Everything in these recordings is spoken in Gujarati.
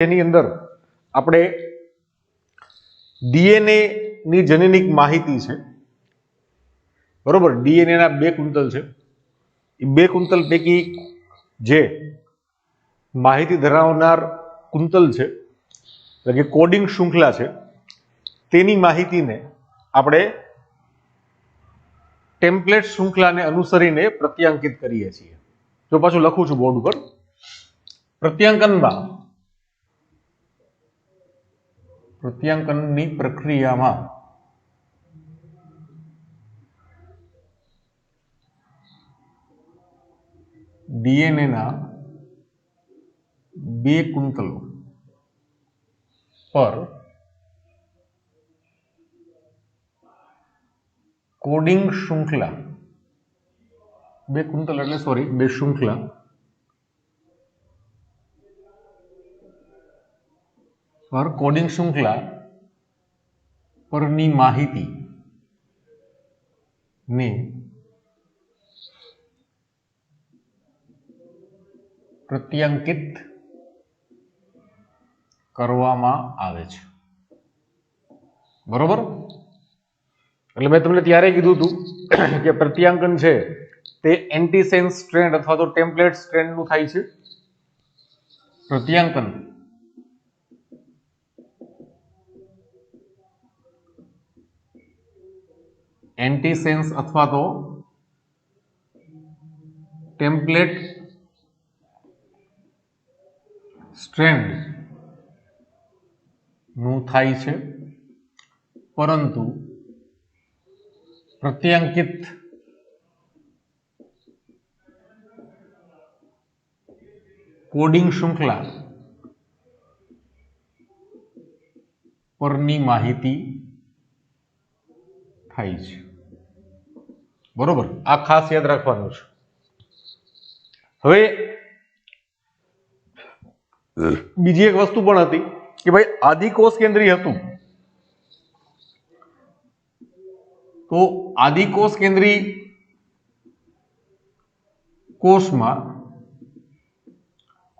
જેની અંદર આપણે ડીએનએ ની જનનિક માહિતી છે, બરોબર. ડીએનએ ના 2 કુંતલ છે. એ 2 કુંતલ પૈકી જે માહિતી ધરાવનાર કુંતલ છે, એટલે કે કોડિંગ શૃંખલા છે, તેની માહિતીને આપણે ટેમ્પલેટ શૃંખલાને અનુસરીને પ્રત્યાંકિત કરીએ છીએ. જો પાછું લખું છું બોર્ડ ઉપર. પ્રત્યાંકનની પ્રક્રિયામાં ડીએનએ ના 2 કુંતલો પર કોડિંગ શૃંખલા 2 કુંતલ એટલે 2 શૃંખલા પર કોડિંગ શૃંખલા પરની માહિતી ને પ્રત્યાંકિત કરવામાં આવે છે, બરોબર. એટલે મેં તમને ત્યારે કીધું હતું કે પ્રત્યાંકન છે તે એન્ટીસેન્સ સ્ટ્રેન્ડ અથવા તો ટેમ્પલેટ સ્ટ્રેન્ડ નું થાય છે. પ્રત્યાંકન એન્ટીસેન્સ અથવા તો ટેમ્પલેટ સ્ટ્રેન્ડ નું થાય છે, પરંતુ પ્રત્યાંકિત કોડિંગ શૃંખલા પરની માહિતી થાય છે, બરોબર. આ ખાસ યાદ રાખવાનું છે. હવે બીજી એક વસ્તુ પણ હતી કે ભાઈ આદિકોષ કેન્દ્રીય હતું, તો આદિકોષ કેન્દ્રી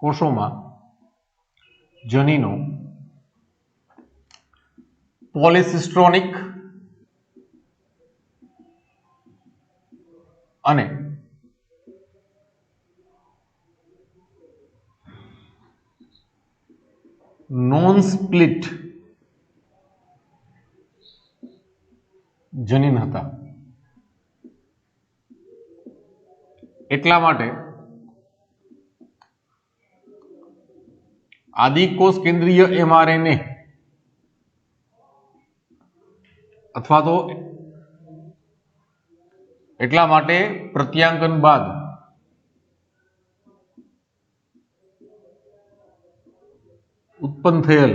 કોષોમાં જનીનો પોલિસિસ્ટ્રોનિક અને નોન સ્પ્લિટ જનીન હતા. એટલા માટે આદિકોષ કેન્દ્રીય એમઆરએનએ અથવા તો એટલા માટે પ્રત્યાંકન બાદ ઉત્પન્ન થયેલ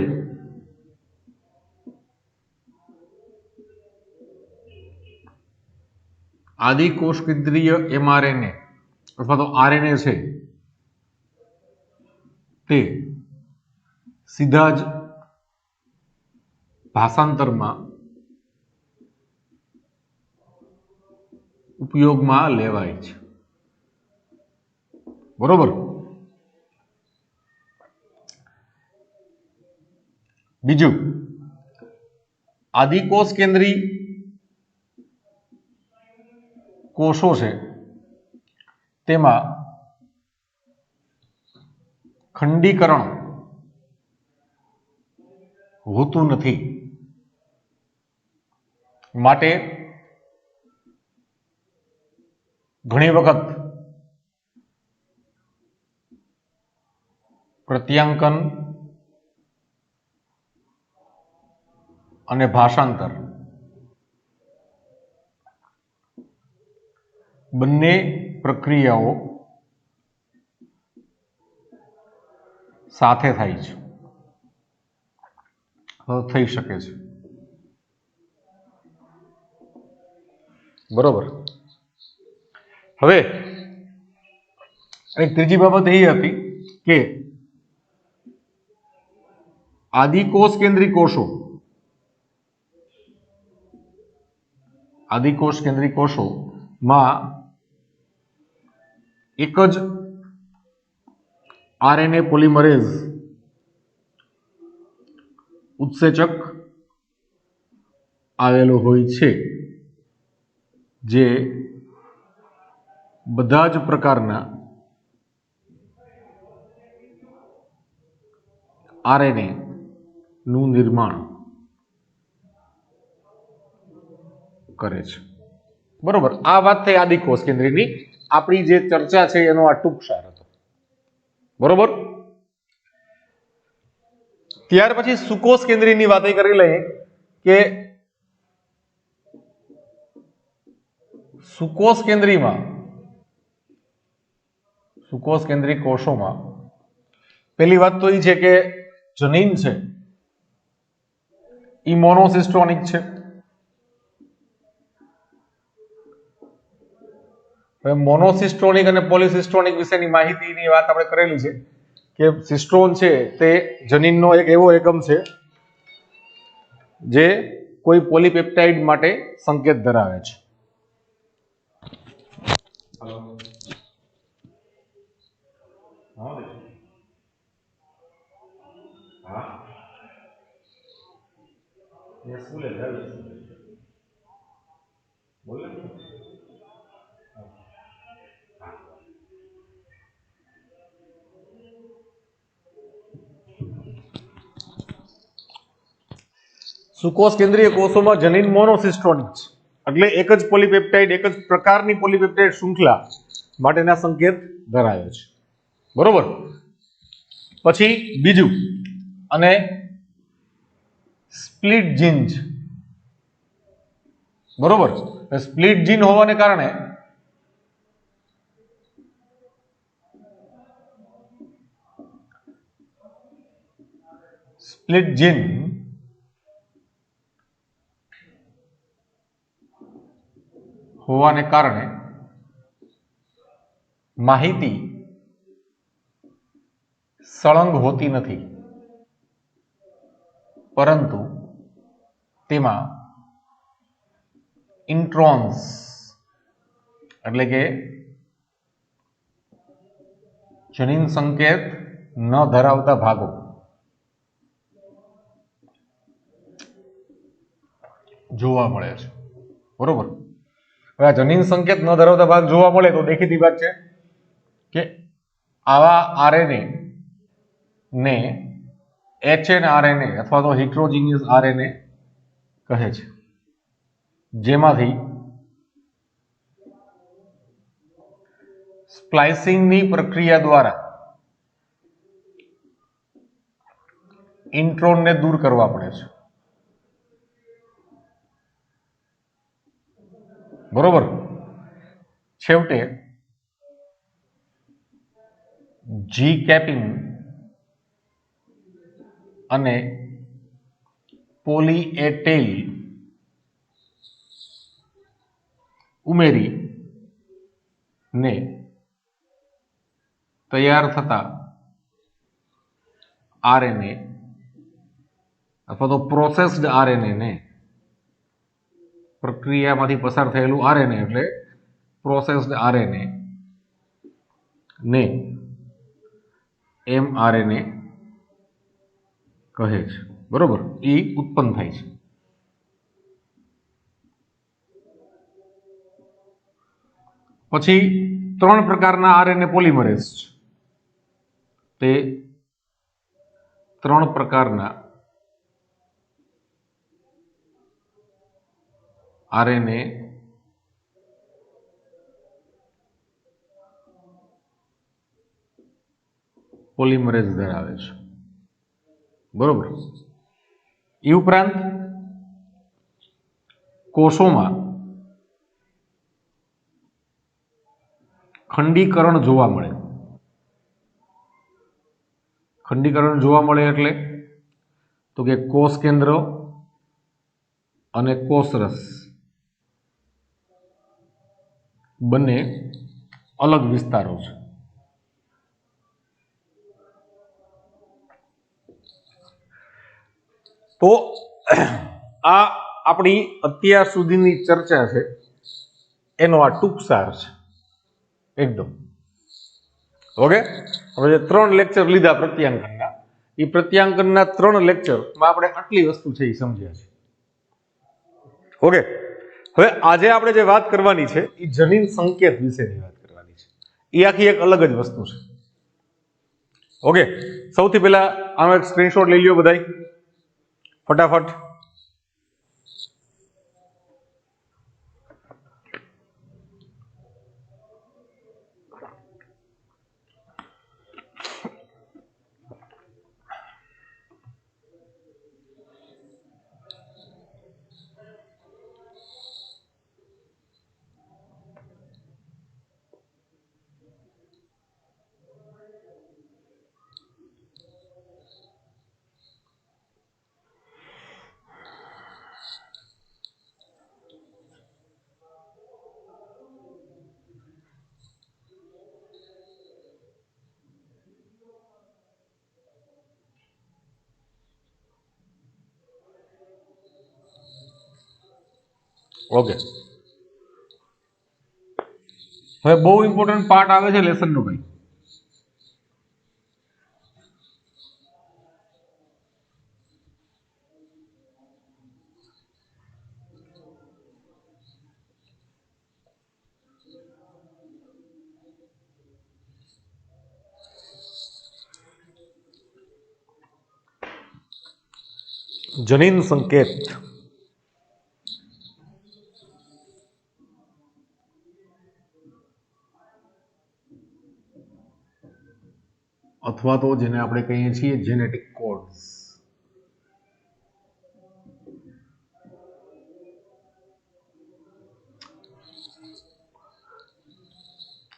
આદિકોષ કેન્દ્રીય એમઆરએનએ અથવા તો આરએનએ છે તે સીધા જ ભાષાંતરમાં ઉપયોગમાં લેવાય છે, બરોબર. બીજું, આદિકોષ કેન્દ્રી કોષો છે તેમાં ખંડીકરણ હોતું નથી, માટે ઘણી વખત પ્રત્યાંકન અને ભાષાંતર બંને પ્રક્રિયાઓ સાથે થાય છે, થઈ શકે છે, બરોબર. હવે એક ત્રીજી બાબત એ હતી કે આદિકોષ કેન્દ્રી કોષોમાં એક જ આરએનએ પોલિમરેઝ ઉત્સેચક આવેલો હોય છે જે બધા જ પ્રકારના આરએનએ નું નિર્માણ કરે છે. બરોબર, આ વાત થઈ આદિકોષ કેન્દ્રીની. આપણી જે ચર્ચા છે એનો આ ટૂંક સાર હતો. બરોબર, ત્યાર પછી સુકોષ કેન્દ્રીની વાત કરી લઈએ કે સુકોષ કેન્દ્રી કોષોમાં પહેલી વાત તો એ છે કે જનીન છે એ મોનોસિસ્ટોનિક છે. હવે મોનોસિસ્ટોનિક અને પોલિસિસ્ટોનિક વિશેની માહિતીની વાત આપણે કરેલી છે કે સિસ્ટોન છે તે જનીનનો એક એવો એકમ છે જે કોઈ પોલીપેપ્ટાઇડ માટે સંકેત ધરાવે છે. સુકોષ કેન્દ્રીય કોષોમાં જનીન મોનોસિસ્ટોનિક છે એટલે એક જ પોલીપેપ્ટાઇડ, એક જ પ્રકારની પોલીપેપ્ટાઇડ શૃંખલા માટેના સંકેત ધરાવે છે. બરોબર, પછી બીજું અને સ્પ્લિટ જીન છે. બરોબર, સ્પ્લિટ જીન હોવાને કારણે માહિતી સળંગ હોતી નથી, પરંતુ તેમાં ઇન્ટ્રોન્સ એટલે કે જનીન સંકેત ન ધરાવતા ભાગો જોવા મળે છે. બરોબર, હવે આ જનીન સંકેત ન ધરાવતા ભાગ જોવા મળે તો દેખીતી વાત છે કે આવા આરએનએ ને HNRNA અથવા તો હિટ્રોજીનિયસ આરએનએ કહે છે, જેમાંથી સ્પ્લાઇસિંગની પ્રક્રિયા દ્વારા ઇન્ટ્રોનને દૂર કરવા પડે છે. બરોબર, છેવટે જી કેપિંગ અને પોલી એ ટેલ ઉમેરી ને તૈયાર થતા આરએનએ અથવા તો પ્રોસેસ્ડ આરએનએ ને પ્રક્રિયામાંથી પસાર થયેલું આરએનએ એટલે પ્રોસેસ્ડ આરએનએ ને એમઆરએનએ કહે છે. બરોબર, એ ઉત્પન્ન થાય છે. પછી 3 પ્રકારના આરએનએ પોલિમરેઝ છે. તે 3 પ્રકારના આરએનએ પોલિમરેઝ ધરાવે છે. બરોબર, એ ઉપરાંત કોષોમાં ખંડીકરણ જોવા મળે. ખંડીકરણ જોવા મળે એટલે તો કે કોષ કેન્દ્ર અને કોષરસ બંને અલગ વિસ્તારો છે. તો આ આપણી અત્યાર સુધીની ચર્ચા છે એનો આ ટૂંક સાર છે એકદમ. ઓકે, હવે જે 3 લેક્ચર લીધા પ્રત્યાંકનના એ પ્રત્યાંકનના 3 લેક્ચરમાં આપણે આટલી વસ્તુ છે એ સમજ્યા છે. ઓકે, હવે આજે આપણે જે વાત કરવાની છે એ જનીન સંકેત વિશેની વાત કરવાની છે. એ આખી એક અલગ જ વસ્તુ છે. ઓકે, સૌથી પહેલા આનો એક સ્ક્રીનશોટ લઈ લ્યો બધાય ફટાફટ. ઓકે, હવે બહુ ઇમ્પોર્ટન્ટ પાર્ટ આવે છે લેસન નો ભાઈ. જનીન સંકેત અથવા તો જેને આપણે કહીએ છીએ જેનેટિક કોડ્સ.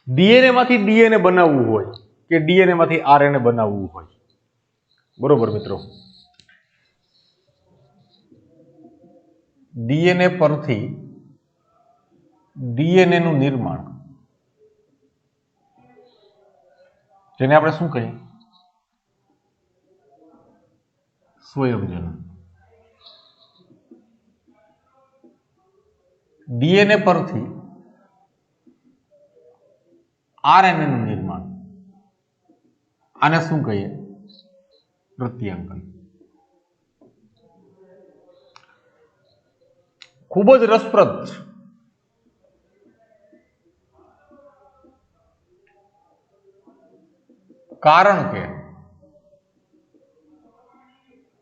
ડીએનએ માંથી ડીએનએ બનાવવું હોય કે ડીએનએ માંથી આરએનએ બનાવવું હોય, બરોબર મિત્રો, ડીએનએ પરથી ડીએનએ નું નિર્માણ, જેને આપણે શું કહીએ સ્વયંજનન. ડીએનએ પરથી આરએનએ નું નિર્માણ, આને શું કહીએ પ્રત્યાંકન. ખૂબ જ રસપ્રદ છે. કારણ કે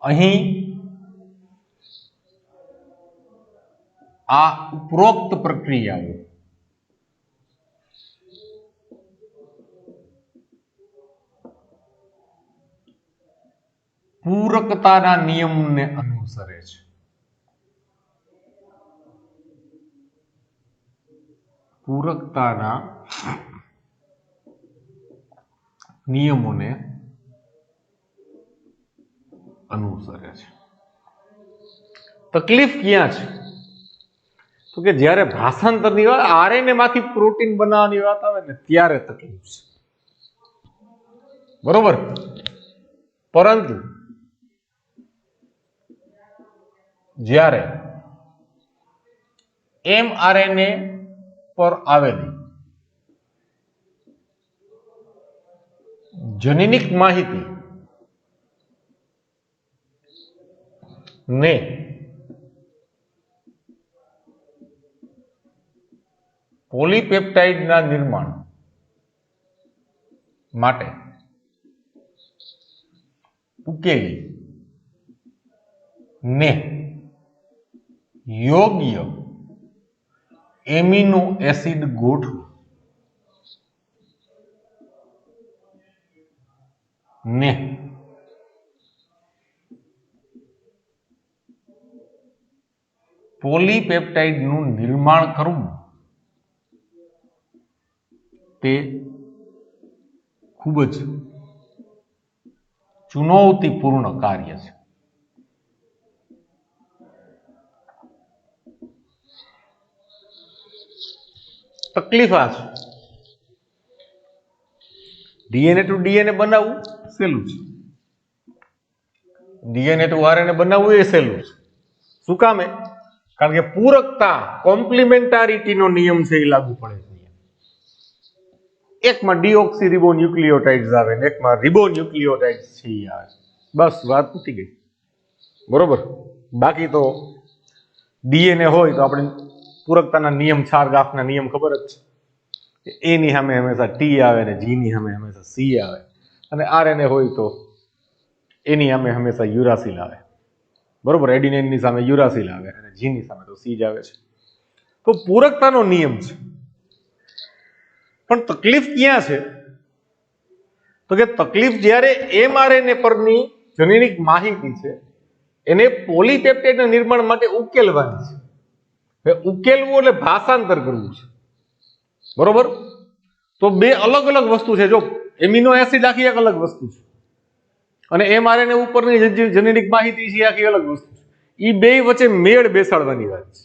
અહીં આ ઉપરોક્ત પ્રક્રિયાઓ પૂરકતાના નિયમને અનુસરે છે. પૂરકતાના નિયમોને અનુસરે છે. તકલીફ ક્યાં છે તો કે જ્યારે ભાષાંતરની વાત, આરએનએ માંથી પ્રોટીન બનાવવાની વાત આવે ને ત્યારે તકલીફ છે, બરોબર. પરંતુ જ્યારે એમઆરએનએ પર આવેલી જનીનિક માહિતી ને પોલીપેપ્ટાઇડના નિર્માણ માટે ઉકેલી ને યોગ્ય એમિનો એસિડ ગોઠવું ને પોલીપેપ્ટાઇડનું નિર્માણ કરવું તે ખૂબ જ ચુનૌતીપૂર્ણ કાર્ય છે. તકલીફ આ છે. ડીએનએ ટુ ડીએનએ બનાવવું સહેલું છે, ડીએનએ ટુ આરએનએ બનાવવું એ સહેલું છે. શું કામે? કારણ કે પૂરકતા, કોમ્પ્લિમેન્ટારિટીનો નિયમ છે એ લાગુ પડે છે. એકમાં ડીઓક્સી રિબો ન્યુક્લિયોટાઇડ્સ આવે ને એકમાં રિબો ન્યુક્લિયોટાઇડ્સ છે એ આવે. બસ વાત પૂછી ગઈ, બરોબર. બાકી તો ડીએનએ હોય તો આપણે પૂરકતાના નિયમ, ચાર ગ્રાફના નિયમ ખબર જ છે. એની સામે હંમેશા ટી આવે ને જીની સામે હંમેશા સી આવે, અને આરએનએ હોય તો એની સામે હંમેશા યુરાસિલ આવે, બરોબર. એડિનાઇનની સામે યુરાસિલ આવે અને જીની સામે તો સી જ આવે છે. તો પૂરકતાનો નિયમ છે. પણ તકલીફ ક્યાં છે? તો કે તકલીફ જ્યારે એમઆરએનએ પરની જનીનિક માહિતી છે એને પોલીપેપ્ટાઇડના નિર્માણ માટે ઉકેલવાની છે. હવે ઉકેલવું એટલે ભાષાંતર કરવું છે, બરોબર. તો બે અલગ અલગ વસ્તુ છે. જો એમિનો એસિડ આખી એક અલગ વસ્તુ છે અને એમઆરએનએ ઉપરની જે જનીનિક માહિતી છે આખી અલગ વસ્તુ છે. એ બે વચ્ચે મેળ બેસાડવાની વાત છે.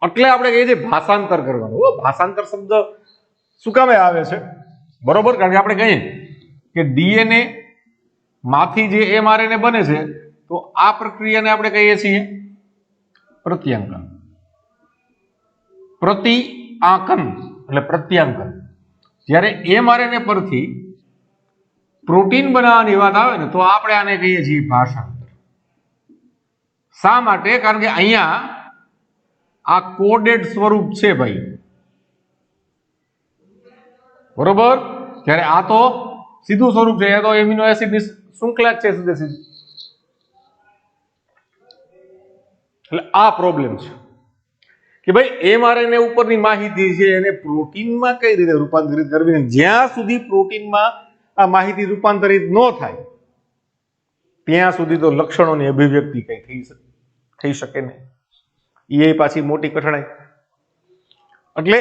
એટલે આપણે કહીએ છીએ ભાષાંતર કરવાનું. ભાષાંતર શબ્દ શું કામે આવે છે? બરોબર, કારણ કે આપણે કહીએ કે ડીએનએ માંથી જે એમઆરએનએ બને છે તો આ પ્રક્રિયાને આપણે કહીએ છીએ પ્રત્યાંકન. પ્રતિઆંકન એટલે પ્રત્યાંકન. જ્યારે એમઆરએનએ પરથી પ્રોટીન બનાવવાની વાત આવે ને તો આપણે આને કહીએ છીએ ભાષાંતર. શા માટે? કારણ કે અહીંયા આ કોડેડ સ્વરૂપ છે ભાઈ, બરોબર. જ્યારે આ તો સીધું સ્વરૂપ છે, એ તો એમિનો એસિડની શૃંખલા જ છે સીધે સીધી. એટલે આ પ્રોબ્લેમ છે કે ભાઈ એમઆરએનએ ઉપરની માહિતી છે એને પ્રોટીનમાં કઈ રીતે રૂપાંતરિત કરવી. જ્યાં સુધી પ્રોટીનમાં આ માહિતી રૂપાંતરિત ન થાય ત્યાં સુધી તો લક્ષણોની અભિવ્યક્તિ કઈ થઈ શકે નહીં. એ પાછી મોટી કઠણાઈ. એટલે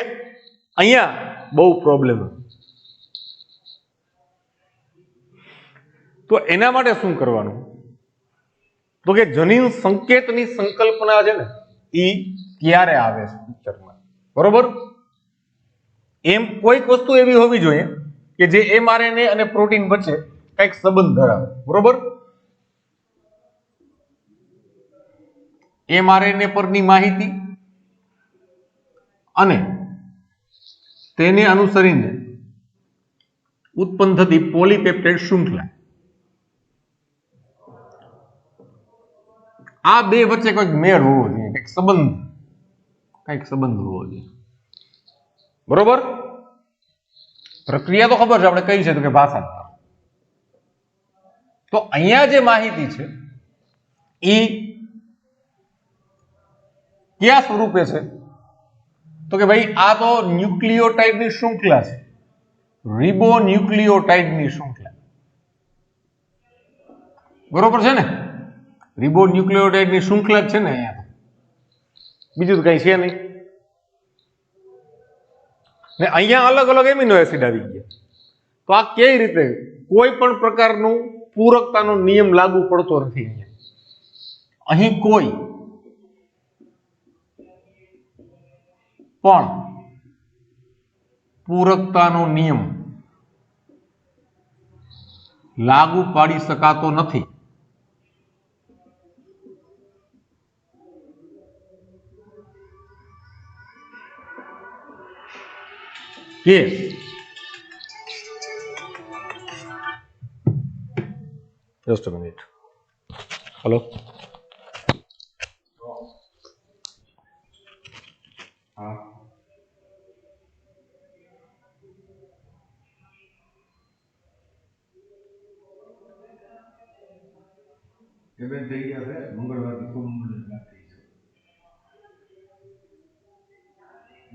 અહીંયા બહુ પ્રોબ્લેમ. તો એના માટે શું કરવાનું? તો કે જનીન સંકેતની સંકલ્પના છે ને એ ક્યારે આવે છે પિક્ચરમાં, બરોબર. એમ કોઈક વસ્તુ એવી હોવી જોઈએ કે જે એમઆરએનએ અને પ્રોટીન વચ્ચે કઈક સંબંધ ધરાવે, બરોબર. એમઆરએનએ પરની માહિતી અને તેને અનુસરીને ઉત્પન્ન થતી પોલીપેપ્ટાઇડ શૃંખલા, આ બે વચ્ચે કોઈક મેળ હોવો જોઈએ, કઈક સંબંધ હોવો જોઈએ, બરોબર. પ્રક્રિયા તો ખબર છે આપણે કઈ છે તો કે ભાષાંતર. તો અહીંયા જે માહિતી છે એ કયા સ્વરૂપે છે? તો કે ભાઈ આ તો ન્યુક્લિયોટાઇડની શૃંખલા છે, રિબોન્યુક્લિયોટાઇડની શૃંખલા, બરોબર છે ને. રિબોન્યુક્લિયોટાઇડની શૃંખલા જ છે ને અહીંયા, બીજું તો કઈ છે નહીં. ને અહીંયા અલગ અલગ એમિનો એસિડ આવી ગયા. તો આ કઈ રીતે? કોઈ પણ પ્રકારનું પૂરકતાનો નિયમ લાગુ પડતો નથી અહીંયા. અહીં કોઈ પણ પૂરકતાનો નિયમ લાગુ પાડી શકાતો નથી. કે જસ્ટ અ મિનિટ. હેલો, હા, પેમેન્ટ થઈ ગયા છે. મંગળવારથી સોમવારની વાત થઈ છે,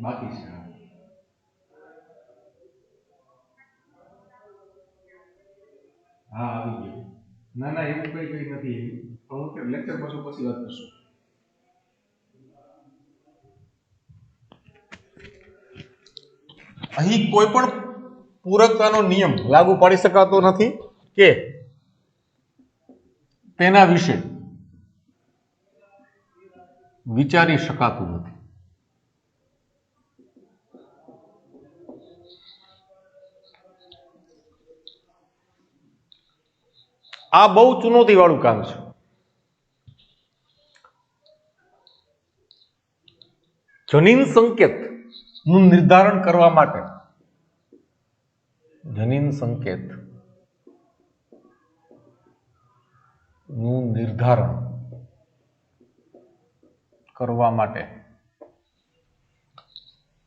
બાકી છે. હા, આવી ગયો. ના ના, એવું કઈ નથી. હું લેક્ચર પછી વાત કરશું. અહીં કોઈ પણ પૂરકતાનો નિયમ લાગુ પાડી શકાતો નથી કે તેના વિશે વિચારી શકાતું નથી. આ બહુ ચુનૌતી વાળું કામ છે. જનીન સંકેત નું નિર્ધારણ કરવા માટે જનીન સંકેત નું નિર્ધારણ કરવા માટે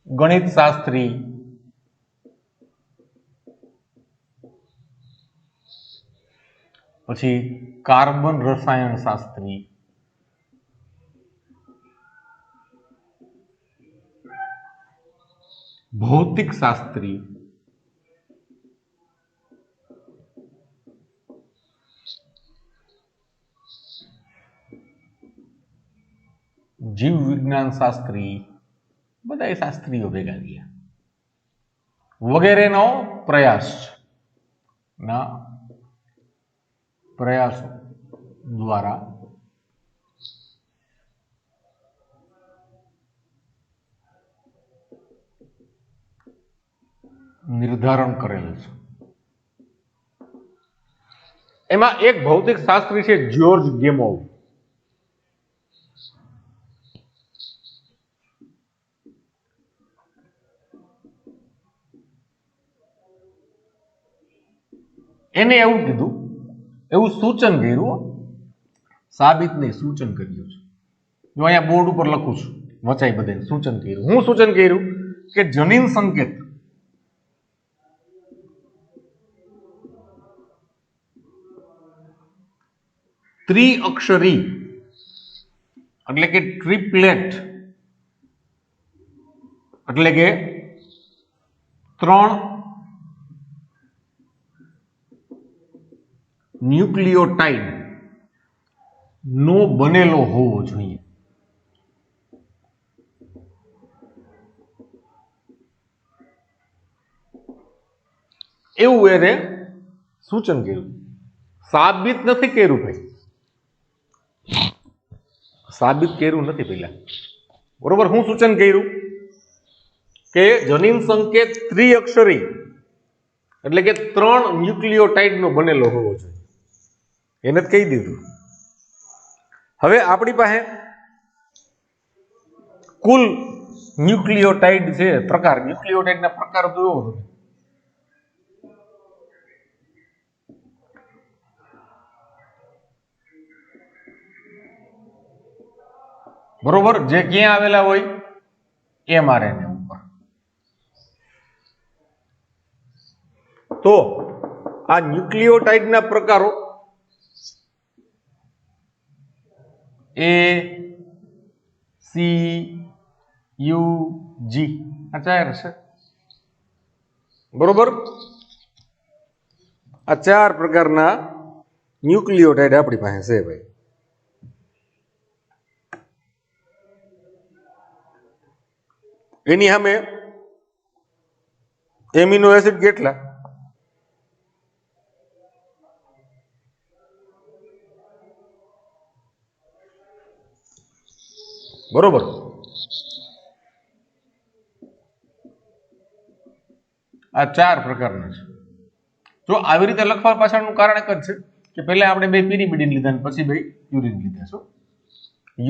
ગણિત શાસ્ત્રી પછી કાર્બન રસાયણ શાસ્ત્રી ભૌતિક શાસ્ત્રી જીવ વિજ્ઞાન શાસ્ત્રી બધા શાસ્ત્રીઓ ભેગા થયા વગેરેનો પ્રયાસો દ્વારા નિર્ધારણ કરેલ છે. એમાં એક ભૌતિક શાસ્ત્રી છે જ્યોર્જ ગેમોવ. એને એવું કીધું, એવું સૂચન કર્યું, સાબિત નહીં સૂચન કર્યું છે. જો અહીંયા બોર્ડ ઉપર લખું છું વચાઈ બધે સૂચન કર્યું. હું સૂચન કર્યું કે જનીન સંકેત ત્રિઅક્ષરી એટલે કે ટ્રિપલેટ એટલે કે 3 ન્યુક્લિયોટાઇડ નો બનેલો હોવો જોઈએ. એવું એને સૂચન કર્યું. સાબિત નથી કર્યું ભાઈ, સાબિત કર્યું નથી પેલા. બરોબર, હું સૂચન કર્યું કે જનીન સંકેત ત્રિઅક્ષરી એટલે કે 3 ન્યુક્લિયોટાઇડ નો બનેલો હોવો જોઈએ. એને જ કહી દીધું. હવે આપણી પાસે કુલ ન્યુક્લિયોટાઇડ છે પ્રકાર, ન્યુક્લિયોટાઇડના પ્રકાર જોયો હતો. બરોબર, જે ક્યાં આવેલા હોય mRNA ઉપર. તો આ ન્યુક્લિયોટાઇડના પ્રકારો A, C, U, G આ 4 છે. બરોબર, આ 4 પ્રકારના ન્યુક્લિયોટાઇડ આપણી પાસે છે ભાઈ. એની સામે એમિનો એસિડ કેટલા? બરોબર, આ 4 પ્રકારના છે. જો આવી રીતે લખવા પાછળનું કારણ એક જ છે કે પહેલા આપણે 2 પિરિમિડિન લીધા અને પછી 2 પ્યુરિન લીધા છો.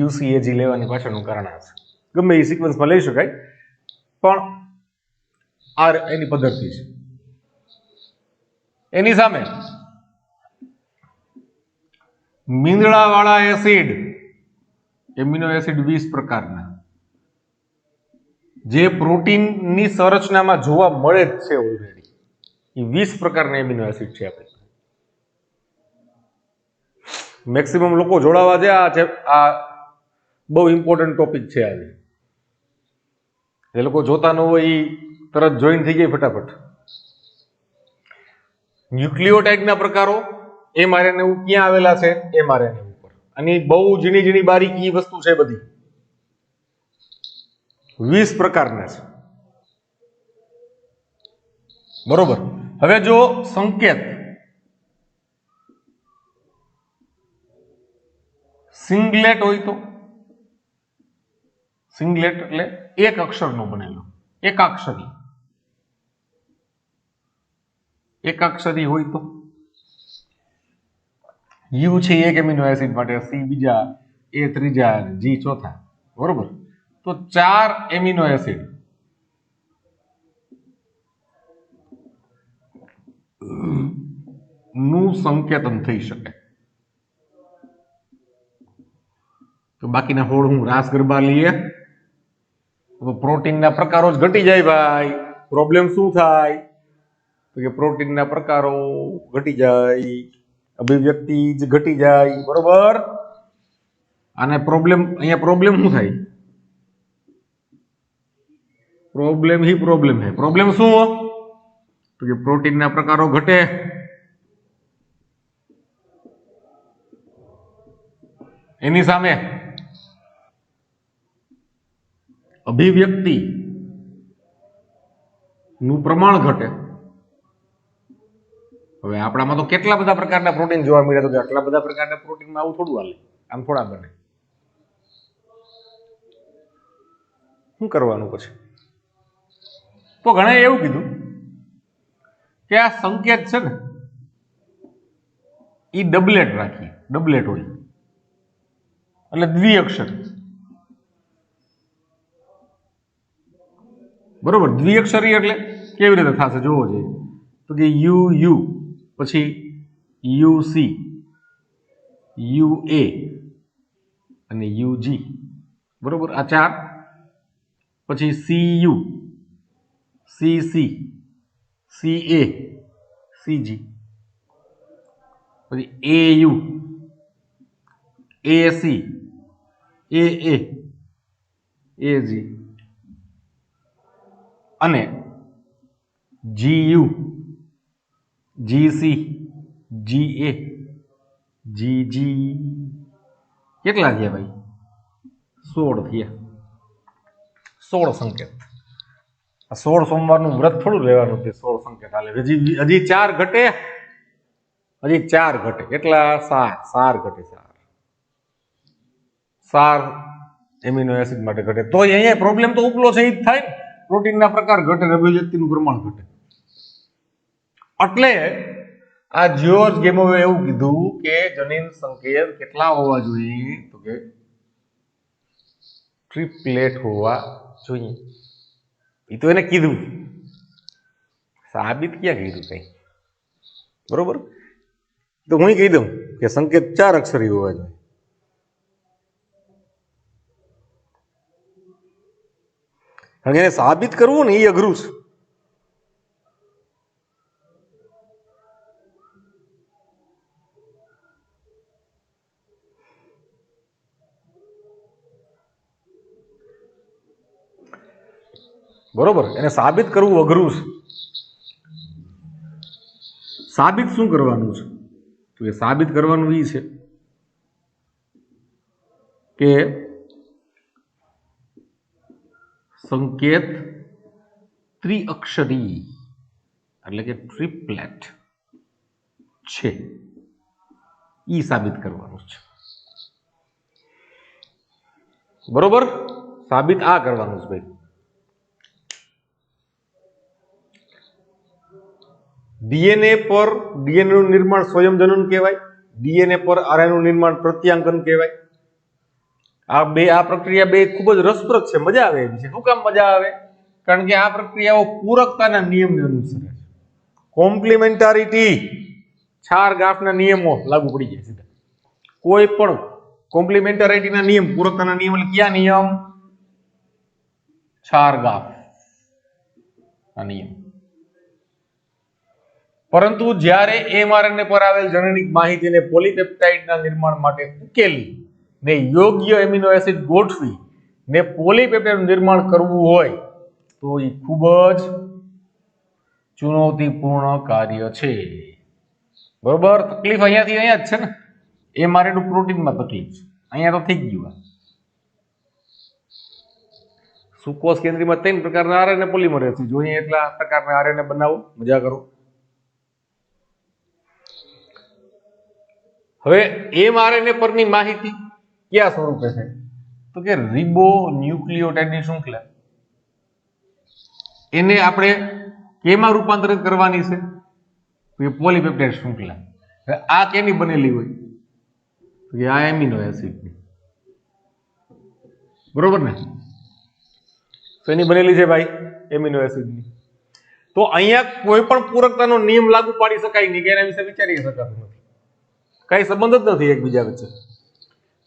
UCAG લેવાની પાછળનું કારણ આ છે. ગમે એ સિક્વન્સમાં લઈ શકાય, પણ આ એની પદ્ધતિ છે. એની સામે મીંદડાવાળા એસિડ, એમિનો એસિડ 20 પ્રકારના, જે પ્રોટીનની સંરચનામાં જોવા મળે જ છે ઓલરેડી. એ 20 પ્રકારના એમિનો એસિડ છે આપણે. મેક્સિમમ લોકો જોડાવા છે. આ બહુ ઇમ્પોર્ટન્ટ ટોપિક છે આજે. એ લોકો જોતા ન હોય એ તરત જોઈન થઈ જાય ફટાફટ. ન્યુક્લિયોટાઇડના પ્રકારો mRNA ક્યાં આવેલા છે? mRNA ઉપર. અને બહુ ઝીણી ઝીણી બારીકી વસ્તુ છે બધી. 20 પ્રકારના છે. બરોબર, હવે જો સંકેત સિંગલેટ હોય તો, સિંગલેટ એટલે એક અક્ષરનો બનેલો, એકાક્ષરી. એકાક્ષરી હોય તો U છે એક એમિનો એસિડ માટે, C બીજા, A ત્રીજા, G ચોથા. બરોબર, તો 4 એમિનો એસિડ નું સંકેતન થઈ શકે. તો બાકીના 16 હું રાસ ગરબા લઈએ તો પ્રોટીનના પ્રકારો જ ઘટી જાય ભાઈ. પ્રોબ્લેમ શું થાય તો કે પ્રોટીનના પ્રકારો ઘટી જાય, અભિવ્યક્તિ જ ઘટી જાય. બરોબર. અને પ્રોબ્લેમ અહીંયા પ્રોબ્લેમ શું થાય? પ્રોબ્લેમ ही પ્રોબ્લેમ है. પ્રોબ્લેમ શું તો કે પ્રોટીનના પ્રકારો ઘટે, એની સામે અભિવ્યક્તિ નું પ્રમાણ ઘટે. હવે આપણામાં તો કેટલા બધા પ્રકારના પ્રોટીન જોવા મળે તો કે આટલા બધા પ્રકારના પ્રોટીનમાં આવું થોડું હાલે, આમ થોડા બને. શું કરવાનું પછી? તો ઘણા એવું કીધું કે આ સંકેત છે ને એ ડબલેટ રાખીએ, ડબલેટ હોય એટલે દ્વિઅક્ષર. બરોબર. દ્વિઅક્ષરી એટલે કેવી રીતે થશે જોવો જોઈએ તો કે યુ યુ પછી યુ સી યુ એ અને યુ જી. બરોબર. આ ચાર. પછી C U C C C A C G પછી એ યુ એ સી એ એ જી અને G U G C G એ જી જી. કેટલા થયા ભાઈ? 16 થયા. 16 સંકેત. આ 16 સોમવારનું વ્રત થોડું રહેવાનું છે. 16 સંકેત હાલે. હજી 4 ઘટે, હજી 4 ઘટે. કેટલા? 4 ઘટે. 4 એમિનો એસિડ માટે ઘટે. તો અહીંયા પ્રોબ્લેમ તો ઉપલો છે એ જ થાય ને. પ્રોટીનના પ્રકાર ઘટે, અભિવ્યક્તિનું પ્રમાણ ઘટે. એટલે આ જ્યોર્જ ગેમોવે એવું કીધું કે જનીન સંકેત કેટલા હોવા જોઈએ તો કે ટ્રિપ્લેટ હોવા જોઈએ. એ તો એને કીધું, સાબિત ક્યાં કીધું કઈ. બરોબર. તો હું કહી દઉં કે સંકેત 4 અક્ષરી હોવા જોઈએ. કારણ એને સાબિત કરવું ને એ અઘરું છે. બરોબર. એને સાબિત કરવું અઘરું છે. સાબિત શું કરવાનું છે તો એ સાબિત કરવાનું એ છે કે સંકેત ત્રિઅક્ષરી એટલે કે ટ્રિપ્લેટ છે ઈ સાબિત કરવાનું છે. બરોબર. સાબિત આ કરવાનું છે ભાઈ. ડીએનએ પર ડીએનએ નું નિર્માણ સ્વયંજનન કહેવાય. ડીએનએ પર આરએનએ નું નિર્માણ પ્રત્યાંકન કહેવાય. આ પ્રક્રિયા બે ખૂબ જ રસપ્રદ છે. મજા આવે એવી છે. શું કામ મજા આવે? કારણ કે આ પ્રક્રિયાઓ પૂરકતાના નિયમને અનુસરે છે. કોમ્પ્લિમેન્ટારિટી, છાર ગાફના નિયમો લાગુ પડી જાય સીધા. કોઈ પણ કોમ્પ્લિમેન્ટારિટીના નિયમ, પૂરકતાના નિયમ એટલે કયા નિયમ? છાર ગાફ ના નિયમ. પરંતુ જ્યારે એમઆરએનએ પર આવેલ જનનિક માહિતીને પોલીપેપ્ટાઇડના નિર્માણ માટે ઉકેલી ને યોગ્ય એમિનો એસિડ ગોઠવી ને પોલીપેપ્ટાઇડનું નિર્માણ કરવું હોય તો એ ખૂબ જ ચુનૌતીપૂર્ણ કાર્ય છે. બરોબર. તકલીફ અહીંયાથી અહીંયા જ છે ને. એમઆરએનએ પ્રોટીનમાં તકલીફ છે. અહીંયા તો થઈ ગયું. સુકોષ કેન્દ્રીયમાં 3 પ્રકારના આરએનએ પોલિમરેઝ છે. જોઈએ એટલા પ્રકારના આરએનએ બનાવો, મજા કરો. હવે એમઆરએનએ પરની માહિતી કયા સ્વરૂપે છે તો કે રિબો ન્યુક્લિયોટાઇડની શૃંખલા. એને આપણે કેમાં રૂપાંતરિત કરવાની છે તો કે પોલીપેપ્ટાઇડ શૃંખલા. હવે આ કેની બનેલી હોય તો કે આ એમિનો એસિડની. બરોબર ને? તો એની બનેલી છે ભાઈ એમિનો એસિડની. તો અહીંયા કોઈ પણ પૂરકતાનો નિયમ લાગુ પાડી શકાય નહીં કે એના વિશે વિચારી શકાતું નથી. કઈ સંબંધ જ નથી એકબીજા વચ્ચે.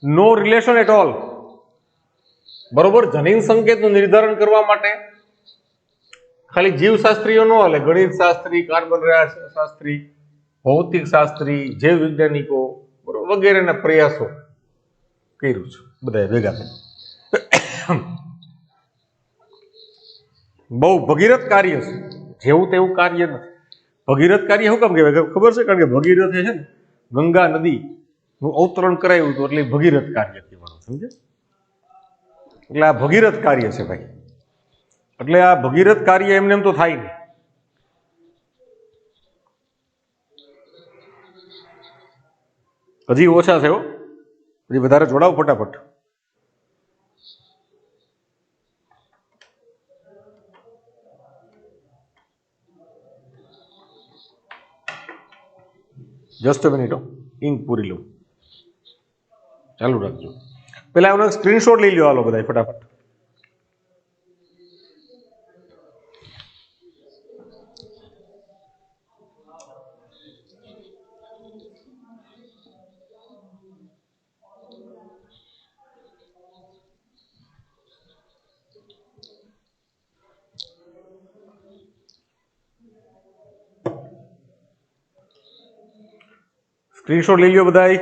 નો રિલેશન એટ ઓલ. बरोबर जनीन संकेतનું निर्धारण करवा माटे खाली जीवशास्त्रीओ न हाले, गणित शास्त्री, कार्बन शास्त्री, भौतिक शास्त्री, जैव वैज्ञानिको वगैरह प्रयासों कर्યું છે બધાએ ભેગા થઈ। बहु भगीरथ कार्य છે, જેવું તેવું કાર્ય નથી। भगीरथ कार्य શું કામ કહેવાય ખબર છે? કારણ કે ભગીરથે છે ને ગંગા નદી નું અવતરણ કરાવ્યું હતું એટલે ભગીરથ કાર્ય કહેવાનું, સમજે? એટલે આ ભગીરથ કાર્ય છે ભાઈ। એટલે આ ભગીરથ કાર્ય એમને એમ તો થાય નહીં। હજી ઓછા છે, હજી વધારે જોડાવ ફટાફટ। जस्ट मिनिट, इंक पूरी लो, चालू रखो। पहला एनो स्क्रीनशॉट ले लो, हालो बधाय फटाफट। स्क्रीनशॉट ले लियो बधाई।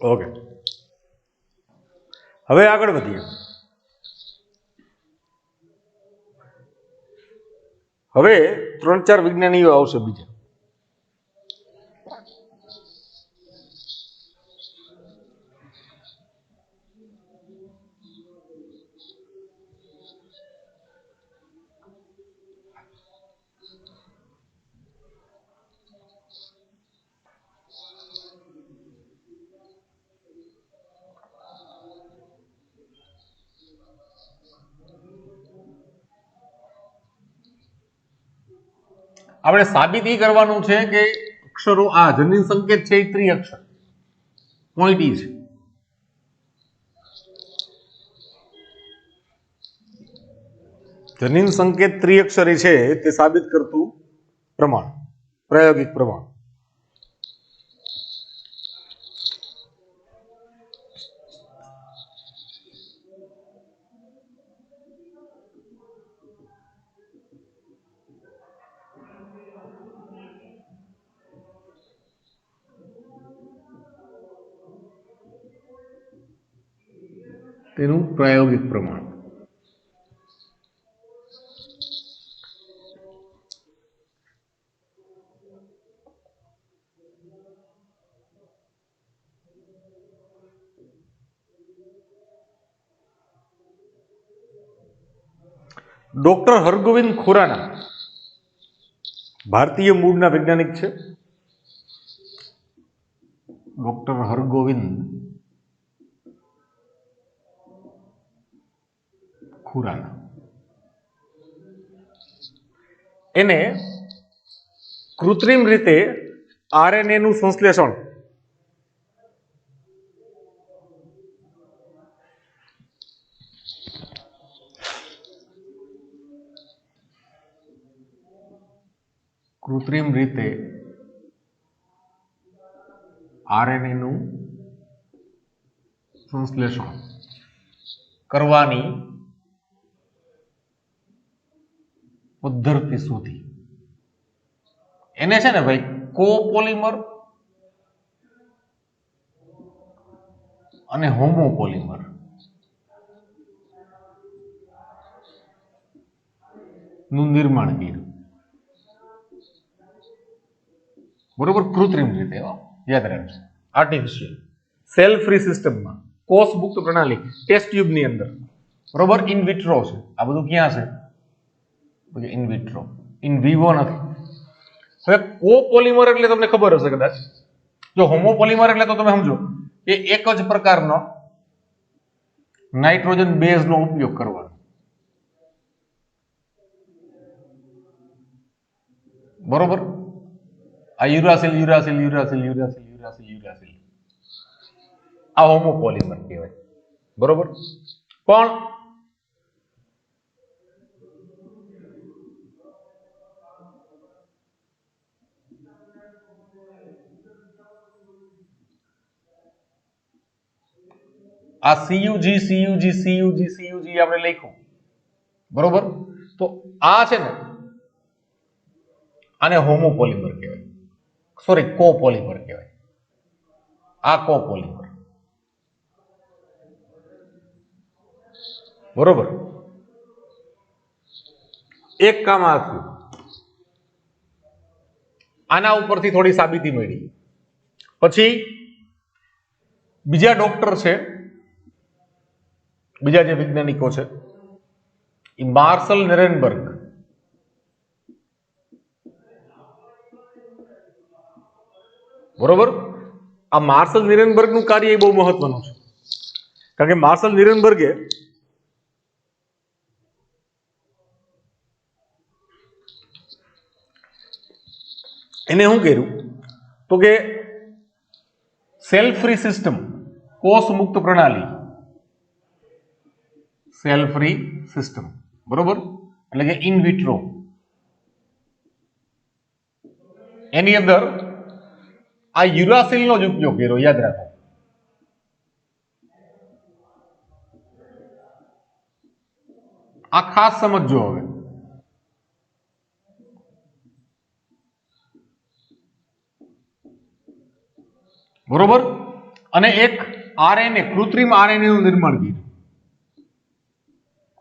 ओके, હવે આગળ વધીએ। હવે 3-4 વિજ્ઞાનીઓ આવશે બીજા। આપણે સાબિત એ કરવાનું છે કે અક્ષરો આ જનીન સંકેત છે એ ત્રિઅક્ષર પોઈન્ટ ઈ છે। જનીન સંકેત ત્રિઅક્ષરી છે તે સાબિત કરતું પ્રમાણ, પ્રાયોગિક પ્રમાણ। તેનું પ્રાયોગિક પ્રમાણ। डॉक्टर हरगोविंद खुराना भारतीय मूळना वैज्ञानिक छे। डॉक्टर हरगोविंद खुराना एने कृत्रिम रीते आरएनए નું સંશ્લેષણ कृत्रिम रीते आरएनए નું સંશ્લેષણ કરવાની પદ્ધતિ શોધી। એને છે ને ભાઈ કોપોલિમર અને હોમોપોલિમર નું નિર્માણ કર્યું, બરોબર? કૃત્રિમ રીતે, યાદ રાખજો, આર્ટિફિશિયલ સેલ ફ્રી સિસ્ટમમાં, કોષ મુક્ત પ્રણાલી, ટેસ્ટ ટ્યુબ ની અંદર, બરોબર? ઇન વિટ્રો છે આ બધું, ક્યાં છે? ઇન વિટ્રો, ઇન વિવો નથી। હવે કોપોલિમર એટલે તમને ખબર હશે કદાચ, જો હોમોપોલિમર એટલે તો તમે સમજો કે એક જ પ્રકારનો નાઇટ્રોજન બેઝ નો ઉપયોગ કરવાનો, બરોબર. આ uracil uracil uracil uracil uracil uracil આ હોમોપોલિમર કહેવાય, બરોબર. પણ આ સીયુજી સીયુજી સીયુજી સીયુજી આપણે લખ્યું, બરોબર. તો આ છે ને આને હોમોપોલિમર કહેવાય, સોરી કોપોલિમર કહેવાય. આ કોપોલિમર, બરોબર. એક કામ આ થયું, આના ઉપરથી થોડી સાબિતી મળી. પછી બીજા ડોક્ટર છે, બીજા જે વૈજ્ઞાનિકો છે એ માર્શલ નિરેનબર્ગ, બરોબર. આ માર્શલ નિરેનબર્ગ નું કાર્ય એ બહુ મહત્વનું છે, કારણ કે માર્શલ નિરેનબર્ગે એને શું કર્યું તો કે સેલ ફ્રી સિસ્ટમ, કોષ મુક્ત પ્રણાલી, સેલ ફ્રી સિસ્ટમ, બરોબર, એટલે કે ઇન વિટ્રો, એની અંદર આ યુરાસિલ નો જ ઉપયોગ કર્યો, યાદ રાખો. આ ખાસ સમજજો હવે. બરોબર. અને એક આરએનએ, કૃત્રિમ આરએનએ નું નિર્માણ કર્યું,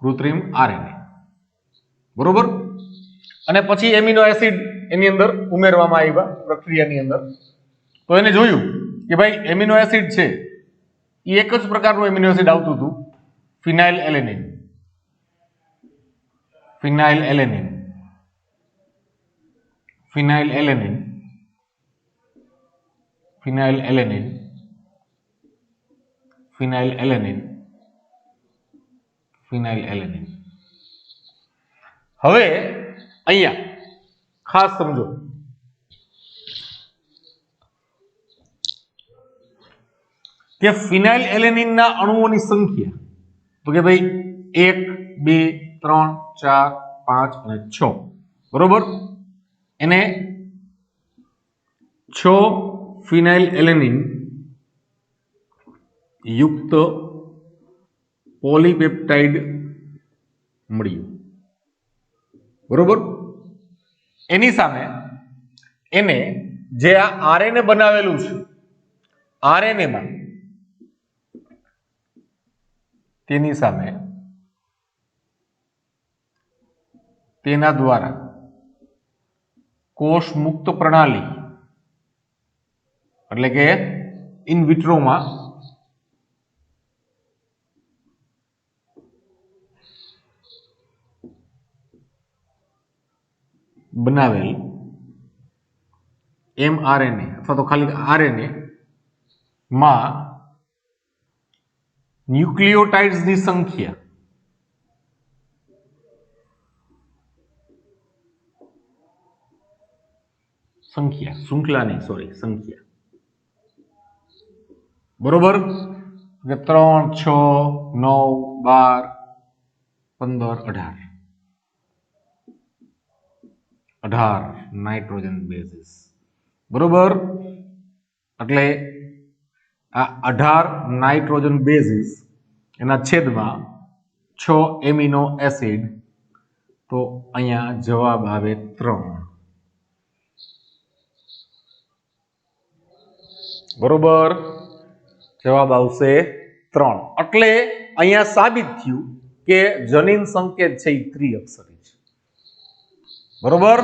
કૃત્રિમ આરએનએ, બરોબર. અને પછી એમિનો એસિડ એની અંદર ઉમેરવામાં આવ્યા પ્રક્રિયાની અંદર. તો એને જોયું કે ભાઈ એમિનો એસિડ છે એ એક જ પ્રકારનું એમિનો એસિડ આવતું હતું, ફિનાઇલ એલેનિન, ફિનાઇલ એલેનિન, ફિનાઇલ એલેનિન, ફિનાઇલ એલેનિન, ફિનાઇલ એલેનિન, ફિનાઇલ એલેનિન. હવે અહીંયા ખાસ સમજો, કે ફિનાઇલ એલેનિન ના અણુઓની સંખ્યા, તો કે ભાઈ 1 2 3 4 5 અને 6, બરોબર. એને 6 ફિનાઇલ એલેનિન યુક્ત પોલીપેપ્ટાઇડ મળ્યું, બરોબર. એની સામે એને જે આ આરએનએ બનાવેલું છે, આરએનએ માં તેની સામે તેના દ્વારા કોષ મુક્ત પ્રણાલી એટલે કે ઇન વિટ્રોમાં બનાવેલ એમઆરએનએ અથવા તો ખાલી આરએનએ માં ન્યુક્લિયોટાઇડ્સ ની સંખ્યા શૃંખલા નહીં, સોરી, સંખ્યા, બરોબર. 3 6 9 12 15 18 નાઇટ્રોજન બેઝિસ, બરોબર. એટલે આ 18 નાઇટ્રોજન બેઝિસ એના છેદમાં 6 એમિનો એસિડ, તો અહીંયા જવાબ આવે 3, બરોબર. જવાબ આવશે 3. એટલે અહીંયા સાબિત થયું કે જનીન સંકેત છે એ ત્રિઅક્ષરી છે, બરોબર.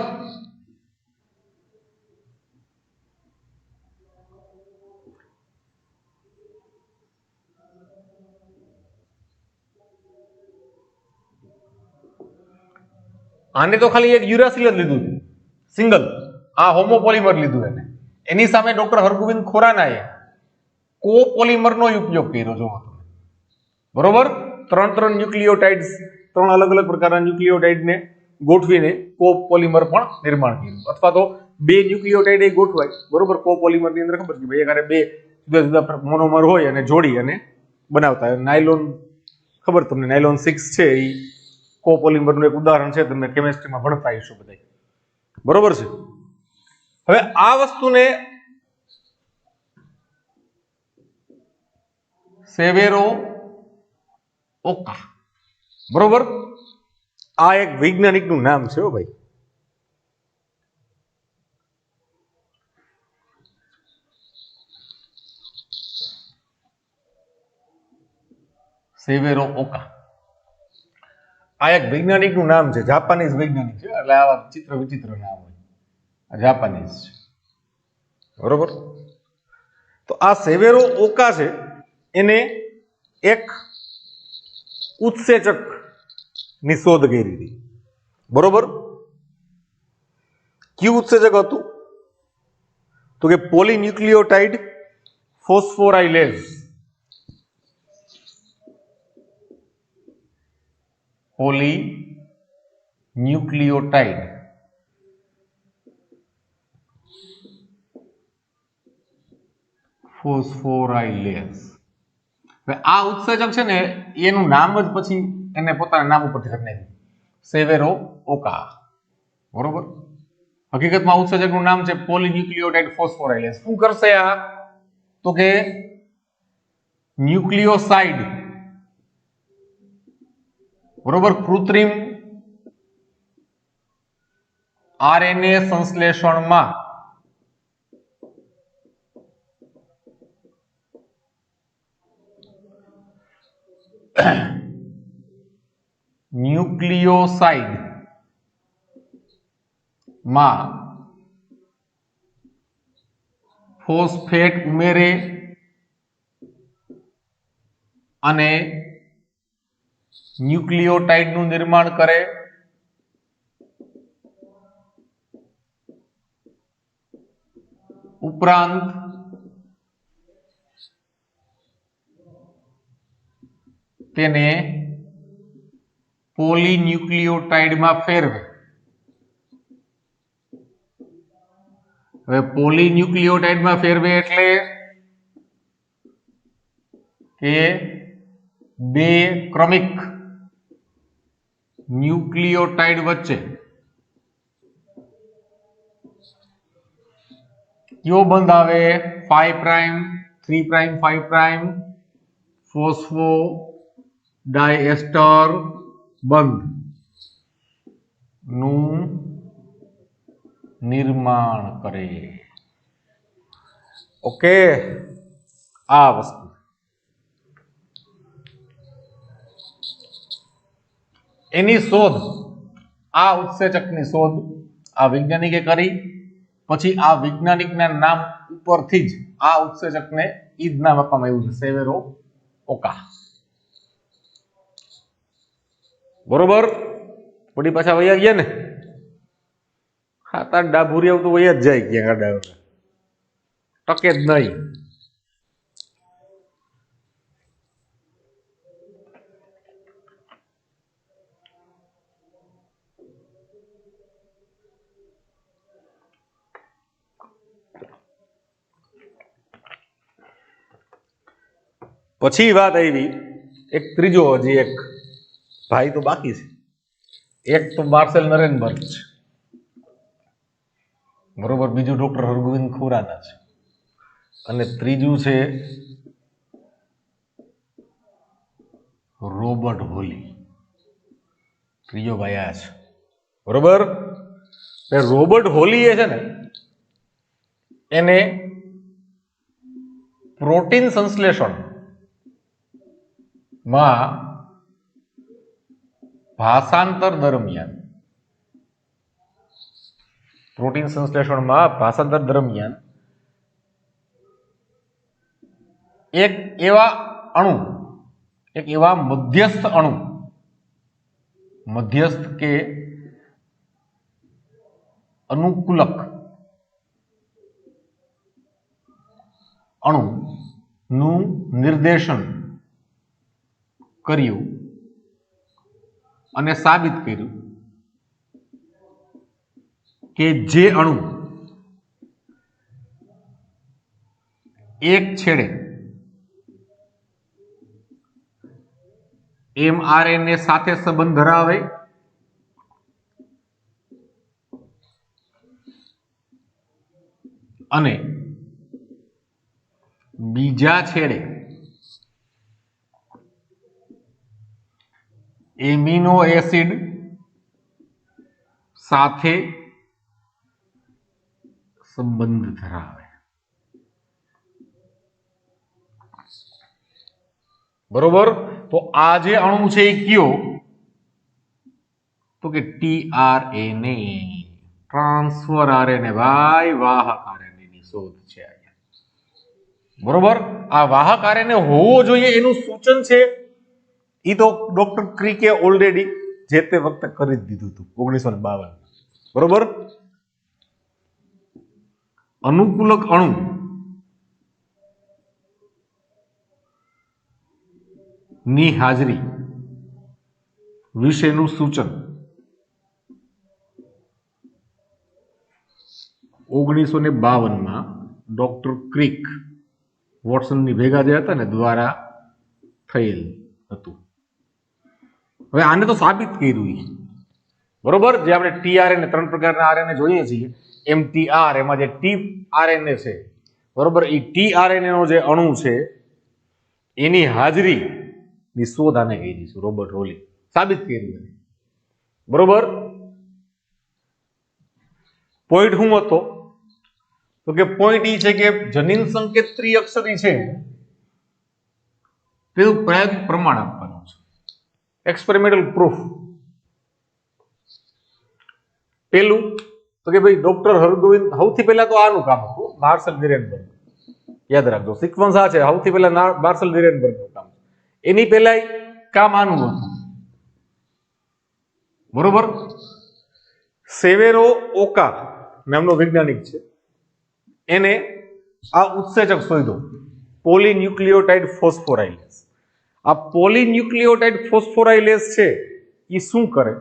આને તો ખાલી એક યુરાસિલ જ લીધું, સિંગલ, આ હોમોપોલિમર લીધું એને, એની સામે ડોક્ટર હરગોવિંદ ખુરાનાએ કોપોલિમરનો ઉપયોગ કર્યો. જો બરોબર, ત્રણ ન્યુક્લિયોટાઇડ્સ, ત્રણ અલગ અલગ પ્રકારના ન્યુક્લિયોટાઇડને ગોઠવીને કોપોલિમર પણ નિર્માણ કર્યું. અથવા તો બે ન્યુક્લિયોટાઇડ એ ગોઠવાય, બરોબર, કોપોલિમરની અંદર ખબર છે ભાઈ એક બે જુદા જુદા મોનોમર હોય અને જોડી અને બનાવતા. નાયલોન ખબર તમને, નાયલોન 6 છે એ કોપોલિમરનું એક ઉદાહરણ છે, તમે કેમેસ્ટ્રીમાં ભણતા હશો બધા, બરોબર છે. હવે આ વસ્તુને સેવેરો ઓકા, બરોબર, આ એક વૈજ્ઞાનિકનું નામ છે હો ભાઈ. સેવેરો ઓકા, આ એક વૈજ્ઞાનિકનું નામ છે, જાપાનીઝ વૈજ્ઞાનિક છે, એટલે આવા ચિત્ર વિચિત્ર નામ હોય, જાપાનીઝ છે, બરોબર. તો આ સેવેરો ઓકા છે, એને એક ઉત્સેચક ની શોધ કરી હતી, બરોબર. કયું ઉત્સેચક હતું? તો કે પોલીન્યુક્લિયોટાઇડ ફોસ્ફોરાઇલેઝ. પોલીન્યુક્લિયોટાઇડ ફોસ્ફોરાઇલેઝ. હવે આ ઉત્સેચક છે ને એનું નામ જ પછી એને પોતાના નામ ઉપરથી કરી નાખ્યું, સેવેરો ઓકા, બરોબર. હકીકતમાં ઉત્સેચકનું નામ છે પોલીન્યુક્લિયોટાઇડ ફોસ્ફોરાઇલેઝ. શું કરશે આ? તો કે ન્યુક્લિયોસાઇડ, બરોબર, કૃત્રિમ આરએનએ સંશ્લેષણમાં ન્યુક્લિયોસાઇડ માં ફોસ્ફેટ ઉમેરે અને ન્યુક્લિયોટાઇડનું નિર્માણ કરે. ઉપરાંત તેને પોલીન્યુક્લિયોટાઇડમાં ફેરવે. હવે પોલીન્યુક્લિયોટાઇડમાં ફેરવે એટલે કે બે ક્રમિક ન્યુક્લિયોટાઇડ વચ્ચે કયો બંધ આવે? 5 પ્રાઇમ 3 પ્રાઇમ 5 પ્રાઇમ ફોસ્ફો ડાયએસ્ટર બંધ નું નિર્માણ કરે. ઓકે, આ વસ્તુ એની શોધ, આ ઉત્સેચકની શોધ આ વૈજ્ઞાનિકે કરી. પછી આ વૈજ્ઞાનિકના નામ ઉપરથી જ આ ઉત્સેચકને ઈ જ નામ આપવામાં આવ્યું છે, સેવેરો ઓકા, બરોબર. પડી પાછા વયા ગયા ને, ખાતા ડાભુરિયા તો વયા જ જાય ક્યાં ગાડા, ટકે જ નહીં. પછી વાત આવી એક ત્રીજો, હજી એક ભાઈ તો બાકી છે. એક તો માર્સેલ નરેનબર્ગ છે, બરોબર, બીજું ડોક્ટર હરગોવિંદ ખુરાના છે, અને ત્રીજું છે રોબર્ટ હોલી. ત્રીજો ભાઈ આ છે, બરોબર. રોબર્ટ હોલી એ છે ને એને પ્રોટીન સંશ્લેષણ માં ભાષાંતર દરમિયાન, પ્રોટીન સંશ્લેષણમાં ભાષાંતર દરમિયાન એક એવા અણુ, એક એવા મધ્યસ્થ અણુ, મધ્યસ્થ કે અનુકૂલક અણુનું નિર્દેશન કર્યું અને સાબિત કર્યું કે જે અણુ એક છેડે mRNA સાથે સંબંધ ધરાવે અને બીજા છેડે એમિનો એસિડ સાથે સંબંધ ધરાવે. બરોબર. તો આ જે અણુ છે એ કયો? તો કે tRNA, ટ્રાન્સફર આરએનએ. ભાઈ વાહક આરએનએ ની શોધ છે અહીંયા. બરોબર. આ વાહક આરએનએ હોવો જોઈએ એનું સૂચન છે એ તો ડોક્ટર ક્રિકે ઓલરેડી જે તે વખતે કરી જ દીધું હતું 1952. બરોબર. અનુકૂલક અણુ ની હાજરી વિશેનું સૂચન 1952 ડોક્ટર ક્રિક વોટસનની ભેગા જે હતા ને દ્વારા થયેલ હતું. હવે આને તો સાબિત કર્યું. બરોબર. જે આપણે ટીઆરએનએ 3 પ્રકારના આરએનએ જોઈએ છીએ, એમટીઆર, એમાં જે ટીઆરએનએ છે, બરોબર, એ ટીઆરએનએ નો જે અણુ છે એની હાજરી ની શોધ આને કરી છે રોબર્ટ રોલી. સાબિત કર્યું. બરોબર. પોઈન્ટ શું હતો? તો કે પોઈન્ટ એ છે કે જનીન સંકેત ત્રિઅક્ષરી છે તેનું પ્રાયોગિક પ્રમાણ આપવાનું છે. Experimental proof. પેલું તો કે ભાઈ ડોક્ટર હરગોવિંદ, સૌથી પહેલા તો આનું કામ હતું માર્શલ નિરેનબર્ગ. યાદ રાખજો, સિક્વન્સ આ છે. સૌથી પહેલા માર્શલ નિરેનબર્ગ નું કામ. એની પહેલા કામ આનું હતું. બરોબર. સેવેરો ઓકા નામનો વૈજ્ઞાનિક છે, એને આ ઉત્સેચક શોધ્યો, પોલીન્યુક્લિયોટાઇડ ફોસ્ફોરાઇલેસ. આ પોલીન્યુક્લિયોટાઇડ ફોસ્ફોરાઇલેસ છે એ શું કરે?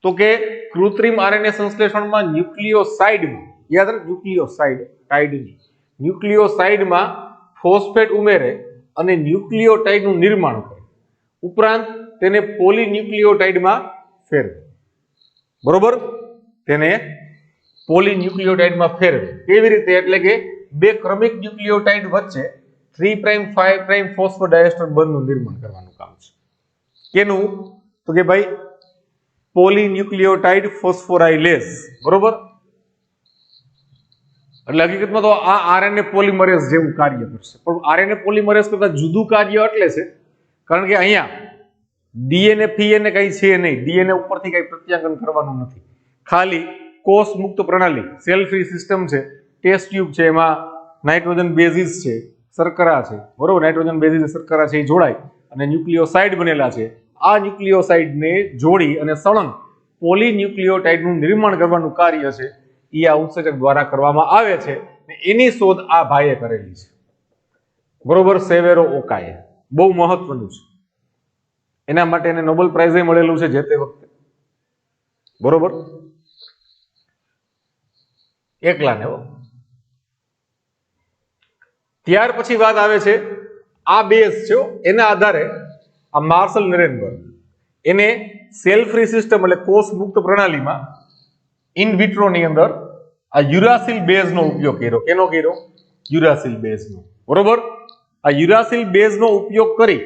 તો કે કૃત્રિમ આરએનએ સંશ્લેષણમાં ન્યુક્લિયોસાઇડમાં, યાદ રાખ, ન્યુક્લિયોસાઇડ, ટાઇડની ન્યુક્લિયોસાઇડમાં ફોસ્ફેટ ઉમેરે અને ન્યુક્લિયોટાઇડનું નિર્માણ કરે. ઉપરાંત તેને પોલીન્યુક્લિયોટાઇડમાં ફેરવે. બરોબર. તેને પોલીન્યુક્લિયોટાઇડમાં ફેરવે. કેવી રીતે? એટલે કે બે ક્રમિક ન્યુક્લિયોટાઇડ વચ્ચે 3' 5' ફોસ્ફોડાયસ્ટર બંધનું નિર્માણ કરવાનું કામ છે. કેનું? તો કે ભાઈ પોલીન્યુક્લિયોટાઇડ ફોસ્ફોરાઇલેસ. બરોબર. એટલે હકીકતમાં તો આ આરએનએ પોલિમરેઝ જેવું કાર્ય કરશે, પણ આરએનએ પોલિમરેઝ કરતા જુદું કાર્ય એટલે છે કારણ કે અહીંયા ડીએનએ ફીએનએ કઈ છે નહીં. ડીએનએ ઉપરથી કઈ પ્રત્યાંકન કરવાનું નથી. ખાલી કોષ મુક્ત પ્રણાલી, સેલ ફ્રી સિસ્ટમ છે, ટેસ્ટ ટ્યુબ છે, એમાં નાઇટ્રોજન બેઝિસ છે, શર્કરા છે. બરોબર. નાઇટ્રોજન બેઝિસ શર્કરા છે એ જોડાય અને ન્યુક્લિયોસાઇડ બનેલા છે. આ ન્યુક્લિયોસાઇડને જોડી અને સળંગ પોલીન્યુક્લિયોટાઇડનું નિર્માણ કરવાનું કાર્ય છે એ આ ઉત્સેચક દ્વારા કરવામાં આવે છે. એની શોધ આ ભાઈએ કરેલી છે. બરોબર. સેવેરો ઓકાએ. બહુ મહત્વનું છે. એના માટે એને નોબેલ પ્રાઇઝ મળેલું છે જે તે વખતે. બરોબર. એકલાને. ત્યાર પછી વાત આવે છે આ બેઝ છે એના આધારે આ માર્શલ નિરેનબર્ગ એને સેલ ફ્રી સિસ્ટમ એટલે કોષ મુક્ત પ્રણાલીમાં ઇન વિટ્રો ની અંદર આ યુરાસિલ બેઝ નો ઉપયોગ કર્યો. કેનો કર્યો? યુરાસિલ બેઝ નો. બરોબર. આ યુરાસિલ બેઝ નો ઉપયોગ કરી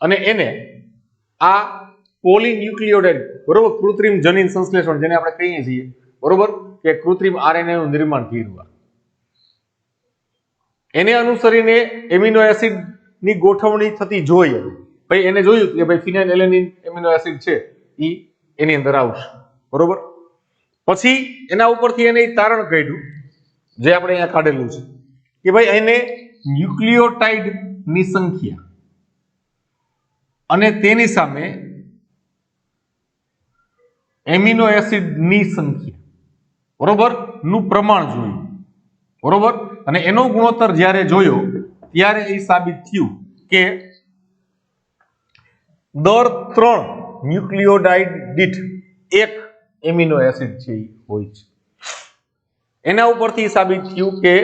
અને એને આ પોલીન્યુક્લિયોટાઇડ, બરોબર, કૃત્રિમ જનીન સંશ્લેષણ જેને આપણે કહીએ છીએ, બરોબર, કે કૃત્રિમ આરએનએ નું નિર્માણ કર્યું. એને અનુસરીને એમિનો એસિડ ની ગોઠવણી થતી જોઈએ. ભાઈ એને જોયું કે ભાઈ ફિનાઇલ એલેનિન એમિનો એસિડ છે ઈ એની અંદર આવશે. બરોબર. પછી એના ઉપરથી એને તારણ કાઢ્યું જે આપણે અહીંયા કાઢેલું છે કે ભાઈ એને ન્યુક્લિયોટાઇડ ની સંખ્યા અને તેની સામે એમિનો એસિડ ની સંખ્યા, બરોબર, નું પ્રમાણ જોયું. બરોબર. અને એનો ગુણોત્તર જ્યારે જોયો ત્યારે એ સાબિત થયું કે દર 3 ન્યુક્લિયોટાઇડ દીઠ એક એમિનો એસિડ છે એ હોય છે. એના ઉપરથી સાબિત થયું કે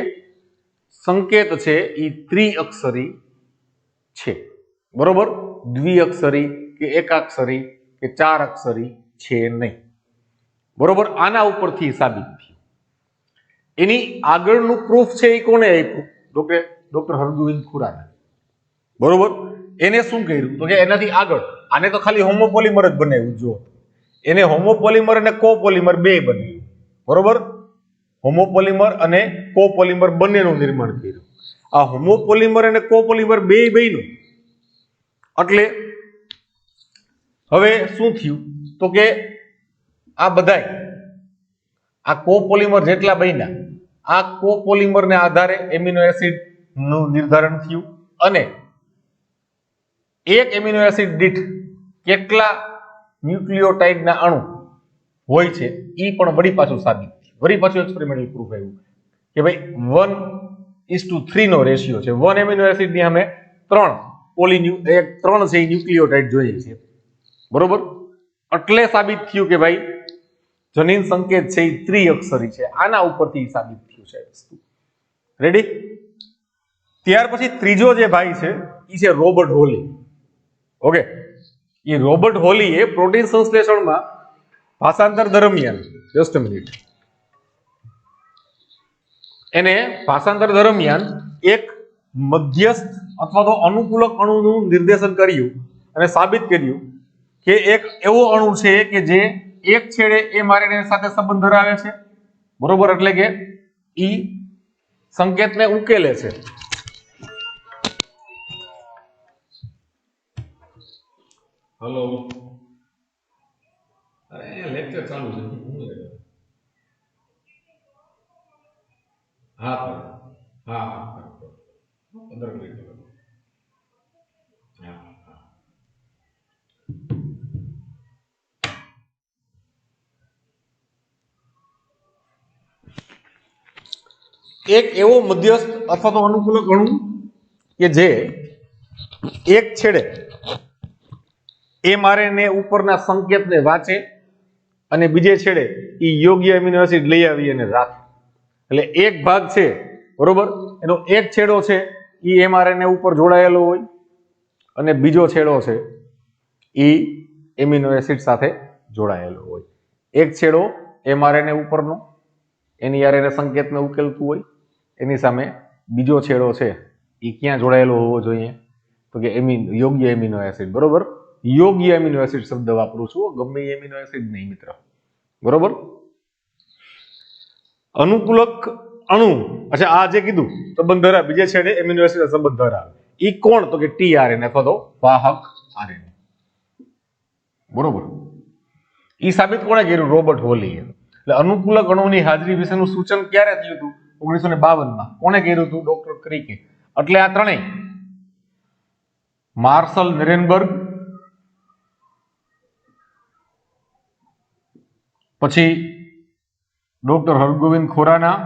સંકેત છે એ ત્રિઅક્ષરી છે. બરોબર, દ્વિઅક્ષરી કે એકાક્ષરી કે ચાર અક્ષરી છે નહીં. બરોબર, આના ઉપરથી સાબિત થયું. એની આગળનું પ્રૂફ છે એ કોને આપ્યું? ડોક્ટર હરગોવિંદ ખુરાના. બરોબર, એને શું કર્યું તો કે એનાથી આગળ આને તો ખાલી હોમોપોલિમર જ બનાવ્યું. જો એને હોમોપોલિમર અને કોપોલિમર બે બનાવ્યું. બરોબર, હોમોપોલિમર અને કોપોલિમર બંનેનું નિર્માણ કર્યું. આ હોમોપોલિમર અને કોપોલિમર બે બન્યું એટલે હવે શું થયું તો કે આ બધાય આ કોપોલિમર જેટલા બન્યા આ કોપોલિમરને આધારે એમિનો એસિડ નું નિર્ધારણ થયું અને એક એમિનો એસિડ દીઠ કેટલા ન્યુક્લિયોટાઇડના અણુ હોય છે એ પણ વળી પાછું સાબિત થયું. વળી પાછું એક્સપેરિમેન્ટલ પ્રૂફ આવ્યું કે ભાઈ 1:3 નો રેશિયો છે. 1 એમિનો એસિડ ની અમે 3 છે ન્યુક્લિયોટાઇડ જોઈએ છે. બરોબર, એટલે સાબિત થયું કે ભાઈ જનીન સંકેત છે એ ત્રિઅક્ષરી છે. આના ઉપરથી સાબિત થયું છે વસ્તુ. રેડી? ત્યાર પછી ત્રીજો જે ભાઈ છે એ છે રોબર્ટ હોલી. ઓકે, એ રોબર્ટ હોલીએ પ્રોટીન સંશ્લેષણમાં ભાષાંતર દરમિયાન જસ્ટ મિનિટ એને ભાષાંતર દરમિયાન એક મધ્યસ્થ અથવા તો અનુકૂલક અણુનું નિર્દેશન કર્યું અને સાબિત કર્યું કે એક એવો અણુ છે કે જે એક છેડે એમઆરએનએ સાથે સંબંધ ધરાવે છે. બરોબર, એટલે કે ઈ સંકેતને ઉકેલે છે. હેલો, અરે લેક્ચર ચાલુ છે. હા હા હા 15 મિનિટ. હા હા, એક એવો મધ્યસ્થ અથવા તો અનુકૂલક અણુ કે જે એક છેડે એમઆરએનએ ઉપરના સંકેતને વાંચે અને બીજે છેડે એ યોગ્ય એમિનો એસિડ લઈ આવી અને રાખે. એટલે એક ભાગ છે બરોબર, એનો એક છેડો છે એ એમઆરએનએ ઉપર જોડાયેલો હોય અને બીજો છેડો છે એ એમિનો એસિડ સાથે જોડાયેલો હોય. એક છેડો એમઆરએનએ ઉપરનો એની આરએનએ સંકેતને ઉકેલતું હોય, એની સામે બીજો છેડો છે એ ક્યાં જોડાયેલો હોવો જોઈએ તો કે યોગ્ય એમિનો એસિડ. બરોબર, યોગ્ય એમિનો એસિડ શબ્દ વાપરું છું, ગમે એ એમિનો એસિડ નહીં મિત્ર. બરોબર, અનુકૂલક અણુ, અચ્છા આ જે કીધું સંબંધ ધરાવે બીજે છેડે એમિનો એસિડ સંબંધ ધરાવે એ કોણ તો કે ટીઆરએનએ અથવા તો વાહક આરએનએ. બરોબર, એ સાબિત કોણે કર્યું? રોબર્ટ હોલીએ. એટલે અનુકૂલક અણુની હાજરી વિશેનું સૂચન ક્યારે થયું હતું? 1952 કોણે કર્યું હતું? ડોક્ટર ક્રિકે. એટલે આ ત્રણેય માર્શલ નિરેનબર્ગ, પછી ડોક્ટર હરગોવિંદ ખુરાના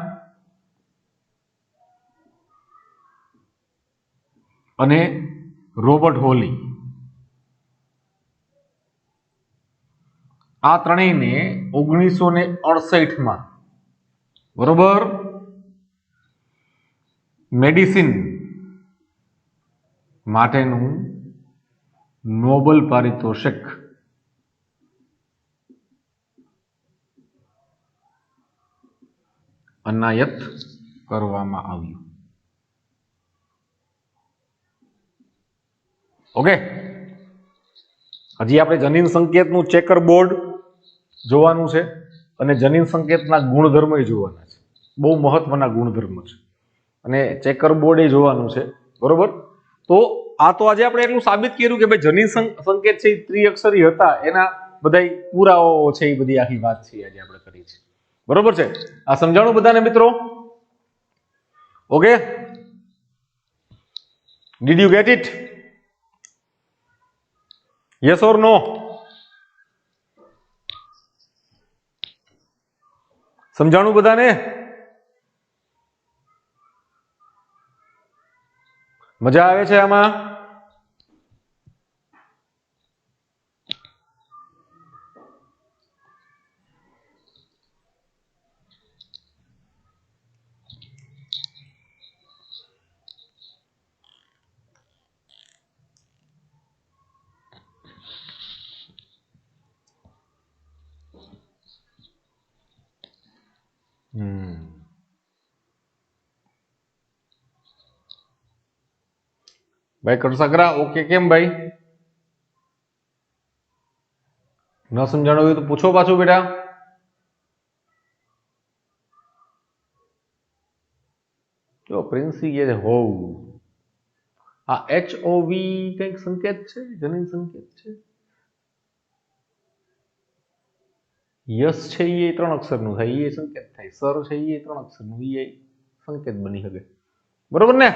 અને રોબર્ટ હોલી, આ ત્રણેયને 1968 બરોબર મેડિસિન માટેનું નોબેલ પારિતોષિક અનાયત કરવામાં આવ્યું. ઓકે, હજી આપણે જનીન સંકેતનું ચેકર બોર્ડ જોવાનું છે અને જનીન સંકેતના ગુણધર્મો જોવાના છે. બહુ મહત્વના ગુણધર્મો છે અને ચેકર બોર્ડ જોવાનું છે. બરોબર, તો આ તો આજે આપણે એટલું સાબિત કર્યું કે ભાઈ જનીન સંકેત છે એ ત્રિઅક્ષરી હતા, એના બધા પુરાવાઓ છે, એ બધી આખી વાત છે આજે આપણે કરી છે. બરોબર છે, આ સમજાણું બધાને મિત્રો? Okay, did you get it? Yes or no? સમજાણું બધાને? મજા આવે છે આમાં? ભાઈ કરસકરા ઓકે કેમ ભાઈ? ન સમજાણું હોય તો પૂછો પાછું બેટા. જો પ્રિન્સી કે હોવ, આ HOV કઈક સંકેત છે, જનીન સંકેત છે. યસ છે એ 3 અક્ષરનું થાય, એ સંકેત થાય. સર છે એ 3 અક્ષરનું, એ સંકેત બની શકે. બરોબર ને?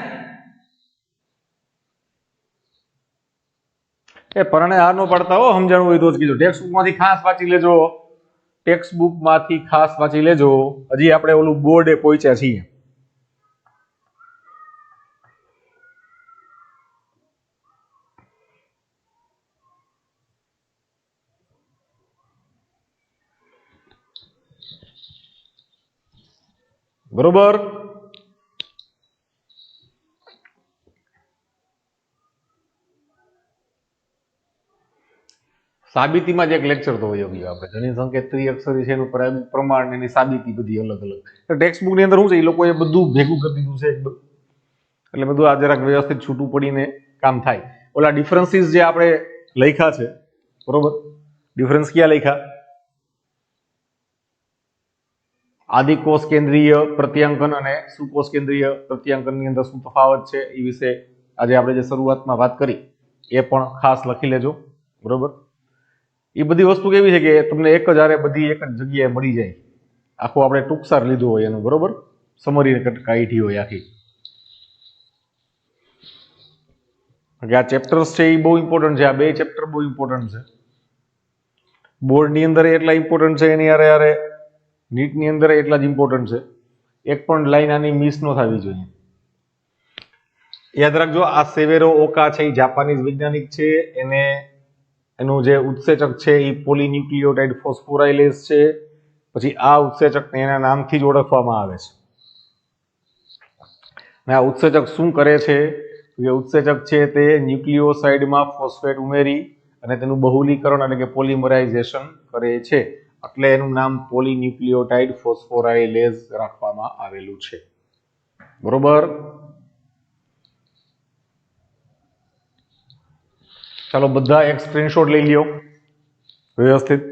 એ પરણે આ નો પાડતા હો, સમજાણું હોય તો જ કીધું. ટેક્સ્ટ બુક માંથી ખાસ વાંચી લેજો, ટેક્સ્ટ બુક માંથી ખાસ વાંચી લેજો. હજી આપણે ઓલું બોર્ડે પહોંચ્યા છીએ. બરોબર? સાબિતીમાં જ એક લેક્ચર તો હોય ગયો આપણે. જનીન સંકેત ત્રિઅક્ષરી છે, એનું પ્રમાણ, એની સાબિતી બધી અલગ અલગ. ટેક્સ્ટ બુક ની અંદર શું છે, એ લોકોએ બધું ભેગું કરી દીધું છે એકદમ, એટલે બધું આ જરાક વ્યવસ્થિત છૂટું પડીને કામ થાય. ઓલા ડિફરન્સીસ જે આપણે લખ્યા છે, બરોબર, ડિફરન્સ ક્યાં લખ્યા? આદિકોષ કેન્દ્રીય પ્રત્યાંકન અને સુકોષ કેન્દ્રીય પ્રત્યાંકન ની અંદર શું તફાવત છે એ વિશે આજે આપણે જે શરૂઆતમાં વાત કરી એ પણ ખાસ લખી લેજો. બરોબર? એ બધી વસ્તુ કેવી છે કે તમને એક જ હારે બધી એક જ જગ્યાએ મળી જાય. આખું આપણે ટૂંકસાર લીધું હોય એનું, બરોબર, સમરી કાઢી હોય આખી. આ ચેપ્ટર્સ છે એ બહુ ઇમ્પોર્ટન્ટ છે. આ બે ચેપ્ટર બહુ ઇમ્પોર્ટન્ટ છે. બોર્ડની અંદર એટલા ઇમ્પોર્ટન્ટ છે, એની હારે હારે નીટની અંદર એટલા જ ઇમ્પોર્ટન્ટ છે. એક પણ લાઈન આની મિસ ન થવી જોઈએ. યાદ રાખજો, આ સેવેરો ઓકા છે એ જાપાનીઝ વૈજ્ઞાનિક છે. એનું જે ઉત્સેચક છે એ પોલીન્યુક્લિયોટાઇડ ફોસ્ફોરાઇલેઝ છે. પછી આ ઉત્સેચકને એના નામથી જ ઓળખવામાં આવે છે. અને આ ઉત્સેચક શું કરે છે? એ ઉત્સેચક છે તે ન્યુક્લિયોસાઇડમાં ફોસ્ફેટ ઉમેરી અને તેનું બહુલીકરણ એટલે કે પોલિમરાઇઝેશન કરે છે. એટલે એનું નામ પોલીન્યુક્લિયોટાઇડ ફોસ્ફોરાઇલેઝ રાખવામાં આવેલું છે. બરોબર? ચાલો બધા એક સ્ક્રીનશોટ લઈ લ્યો વ્યવસ્થિત.